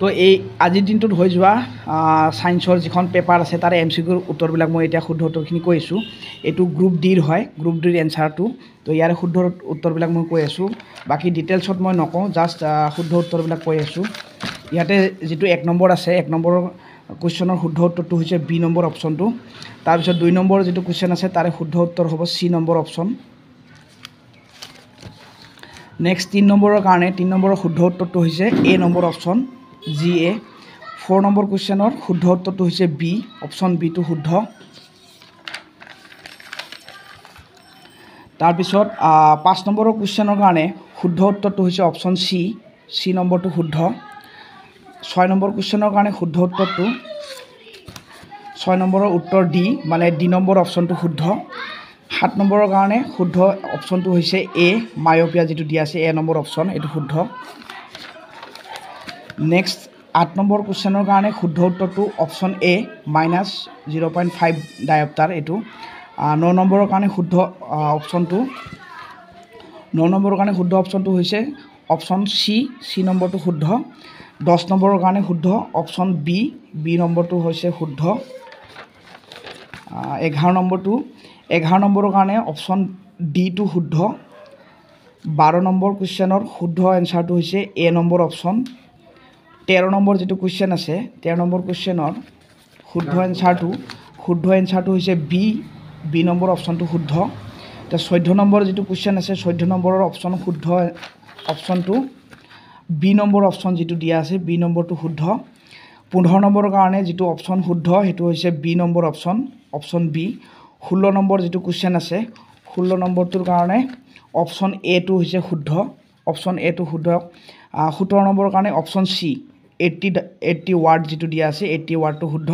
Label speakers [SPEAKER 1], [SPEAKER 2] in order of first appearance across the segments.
[SPEAKER 1] তো এই আজিৰ দিনটোত হৈ যোৱা সায়েন্সৰ যিখন পেপাৰ আছে তাৰে MCQৰ উত্তৰবিলাক মই এতিয়া শুদ্ধ উত্তৰখিনি কৈ আছোঁ। এইটো গ্ৰুপ ডিৰ হয়, গ্ৰুপ ডিৰ এনচাৰটো। তো ইয়াৰে শুদ্ধ উত্তৰবিলাক মই কৈ আছোঁ। বাকী ডিটেইলছত মই নকওঁ, জাষ্ট শুদ্ধ উত্তৰবিলাক কৈ আছোঁ। ইয়াতে যিটো 1 নম্বৰ আছে, 1 নম্বৰৰ কুৱেশ্যনৰ শুদ্ধ উত্তৰটো হৈছে বি নম্বৰ অপশ্যনটো। তাৰপিছত 2 নম্বৰ যিটো কুৱেশ্যন আছে তাৰে শুদ্ধ উত্তৰ হ'ব চি নম্বৰ অপশ্যন। নেক্সট 3 নম্বৰৰ কাৰণে 3 নম্বৰৰ শুদ্ধ উত্তৰটো হৈছে এ নম্বৰ অপশ্যন GA। 4 নম্বৰ কুৱেশ্যনৰ শুদ্ধ উত্তৰটো হৈছে বি, অপশ্যন বিটো শুদ্ধ। তাৰপিছত 5 নম্বৰৰ কুৱেশ্যনৰ কাৰণে শুদ্ধ উত্তৰটো হৈছে অপশ্যন চি নম্বৰটো শুদ্ধ। 6 নম্বৰ কুৱেশ্যনৰ কাৰণে শুদ্ধ উত্তৰটো 6 নম্বৰৰ উত্তৰ ডি, মানে ডি নম্বৰ অপশ্যনটো শুদ্ধ। 7 নম্বৰৰ কাৰণে শুদ্ধ অপশ্যনটো হৈছে এ, মায়'পিয়া যিটো দিয়া আছে এ নম্বৰ অপশ্যন, এইটো শুদ্ধ। নেক্সট 8 নম্বৰ কুৱেশ্যনৰ কাৰণে শুদ্ধ উত্তৰটো অপশ্যন এ, -0.5 ডায়প্টাৰ এইটো। 9 নম্বৰৰ কাৰণে শুদ্ধ অপশ্যনটো 9 নম্বৰৰ কাৰণে শুদ্ধ অপশ্যনটো হৈছে অপশ্যন চি নম্বৰটো শুদ্ধ। 10 নম্বৰৰ কাৰণে শুদ্ধ অপশ্যন বি নম্বৰটো হৈছে শুদ্ধ। 11 নম্বৰৰ কাৰণে অপশ্যন ডিটো শুদ্ধ। 12 নম্বৰ কুৱেশ্যনৰ শুদ্ধ এনচাৰটো হৈছে এ নম্বৰ অপশ্যন। 13 নম্বৰ যিটো কুৱেশ্যন আছে, 13 নম্বৰ কুৱেশ্যনৰ শুদ্ধ এনচাৰটো হৈছে বি নম্বৰ অপশ্যনটো শুদ্ধ। এতিয়া 14 নম্বৰ যিটো কুৱেশ্যন আছে, 14 নম্বৰৰ অপশ্যনটো বি নম্বৰ অপশ্যন যিটো দিয়া আছে, বি নম্বৰটো শুদ্ধ। 15 নম্বৰৰ কাৰণে যিটো অপশ্যন শুদ্ধ সেইটো হৈছে B number option B. 16 number যিটো কুৱেশ্যন আছে, 16 নম্বৰটোৰ কাৰণে অপশ্যন এটো হৈছে শুদ্ধ, অপশ্যন এটো শুদ্ধ। 17 নম্বৰৰ কাৰণে অপশ্যন চি 80 ৱাৰ্ড যিটো দিয়া আছে, 80 ৱাৰ্ডটো শুদ্ধ।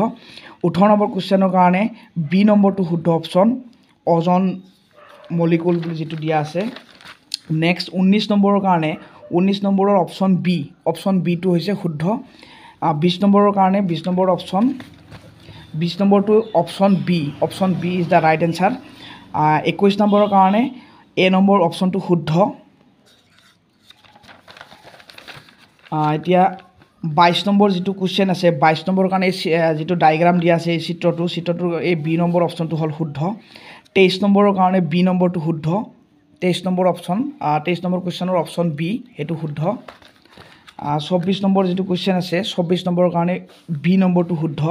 [SPEAKER 1] 18 নম্বৰ কুৱেশ্যনৰ কাৰণে বি নম্বৰটো শুদ্ধ অপশ্যন, অজন মলিকুল বুলি যিটো দিয়া আছে। নেক্সট 19 নম্বৰৰ কাৰণে 19 নম্বৰৰ অপশ্যন বিটো হৈছে শুদ্ধ। 20 নম্বৰৰ কাৰণে 20 নম্বৰৰ option B is the right answer. 21 নম্বৰৰ কাৰণে এ নম্বৰ অপশ্যনটো শুদ্ধ। এতিয়া 22 নম্বৰ যিটো কুৱেশ্যন আছে, 22 নম্বৰৰ কাৰণে যিটো ডায়েগ্ৰাম দিয়া আছে এই চিত্ৰটোৰ এই বি নম্বৰ অপশ্যনটো হ'ল শুদ্ধ। 23 নম্বৰৰ কাৰণে বি নম্বৰটো শুদ্ধ, 23 নম্বৰ কুৱেশ্যনৰ অপশ্যন বি সেইটো শুদ্ধ। 24 নম্বৰ যিটো কুৱেশ্যন আছে, 24 নম্বৰৰ কাৰণে বি নম্বৰটো শুদ্ধ।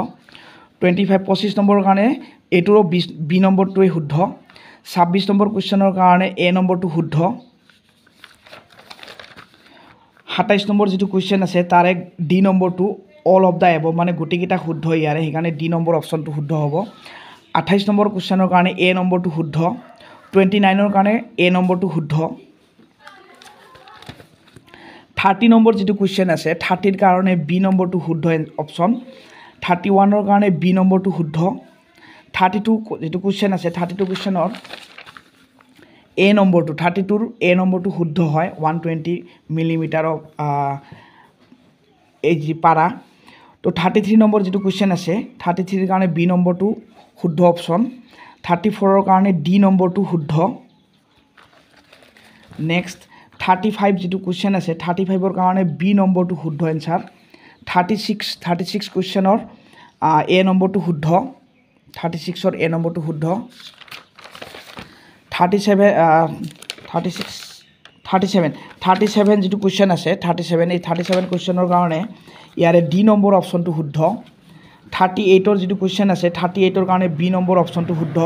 [SPEAKER 1] 25 নম্বৰৰ কাৰণে এইটোৰো বি নম্বৰটোৱে শুদ্ধ। 26 নম্বৰ কুৱেশ্যনৰ কাৰণে এ নম্বৰটো শুদ্ধ। 27 নম্বৰ যিটো কুৱেশ্যন আছে তাৰে ডি নম্বৰটো অল অফ দ্য এবভ, মানে গোটেইকেইটা শুদ্ধ ইয়াৰে, সেইকাৰণে ডি নম্বৰ অপশ্যনটো শুদ্ধ হ'ব। 28 নম্বৰ কুৱেশ্যনৰ কাৰণে এ নম্বৰটো শুদ্ধ। 29ৰ কাৰণে এ নম্বৰটো শুদ্ধ। 30 নম্বৰ যিটো কুৱেশ্যন আছে, 30ৰ কাৰণে বি নম্বৰটো শুদ্ধ অপশ্যন। 31ৰ কাৰণে বি নম্বৰটো শুদ্ধ। 32 যিটো কুৱেশ্যন আছে, 32 কুৱেশ্যনৰ এ নম্বৰটো 32ৰ এ নম্বৰটো শুদ্ধ হয়, 120 মিলিমিটাৰৰ এই যি পাৰা। তো 33 নম্বৰ যিটো কুৱেশ্যন আছে, 33ৰ কাৰণে বি নম্বৰটো শুদ্ধ অপশ্যন। 34ৰ কাৰণে ডি নম্বৰটো শুদ্ধ। নেক্সট 35 যিটো কুৱেশ্যন আছে, 35ৰ কাৰণে বি নম্বৰটো শুদ্ধ এনচাৰ। 36 কুৱেশ্যনৰ এ নম্বৰটো শুদ্ধ, 36ৰ এ নম্বৰটো শুদ্ধ। 37 যিটো কুৱেশ্যন আছে, 37 কুৱেশ্যনৰ কাৰণে ইয়াৰে ডি নম্বৰ অপশ্যনটো শুদ্ধ। 38ৰ যিটো কুৱেশ্যন আছে, 38ৰ কাৰণে বি নম্বৰ অপশ্যনটো শুদ্ধ।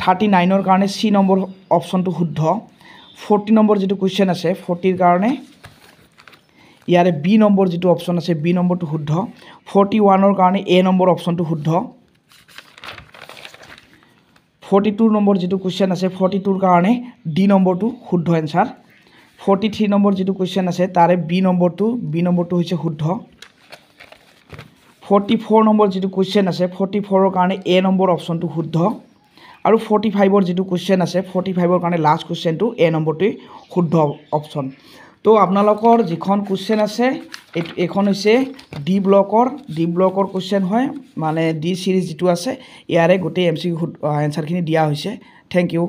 [SPEAKER 1] 39ৰ কাৰণে চি নম্বৰ অপশ্যনটো শুদ্ধ। 40 নম্বৰ যিটো কুৱেশ্যন আছে, 40ৰ কাৰণে ইয়াৰে বি নম্বৰ যিটো অপশ্যন আছে, বি নম্বৰটো শুদ্ধ। 41ৰ কাৰণে এ নম্বৰ অপশ্যনটো শুদ্ধ। 42 নম্বৰ যিটো কুৱেশ্যন আছে, 42ৰ কাৰণে ডি নম্বৰটো শুদ্ধ এনচাৰ। 43 নম্বৰ যিটো কুৱেশ্যন আছে তাৰে বি নম্বৰটো হৈছে শুদ্ধ। 44 নম্বৰ যিটো কুৱেশ্যন আছে, 44ৰ কাৰণে এ নম্বৰ অপশ্যনটো শুদ্ধ। আৰু 45ৰ যিটো কুৱেশ্যন আছে, 45ৰ কাৰণে লাষ্ট কুৱেশ্যনটো এ নম্বৰটোৱে শুদ্ধ অপশ্যন। তো আপোনালোকৰ যিখন কুৱেশ্যন আছে এইখন হৈছে ডি ব্লকৰ কুৱেশ্যন হয়, মানে ডি চিৰিজ যিটো আছে ইয়াৰে গোটেই MCQ এনচাৰখিনি দিয়া হৈছে। Thank U.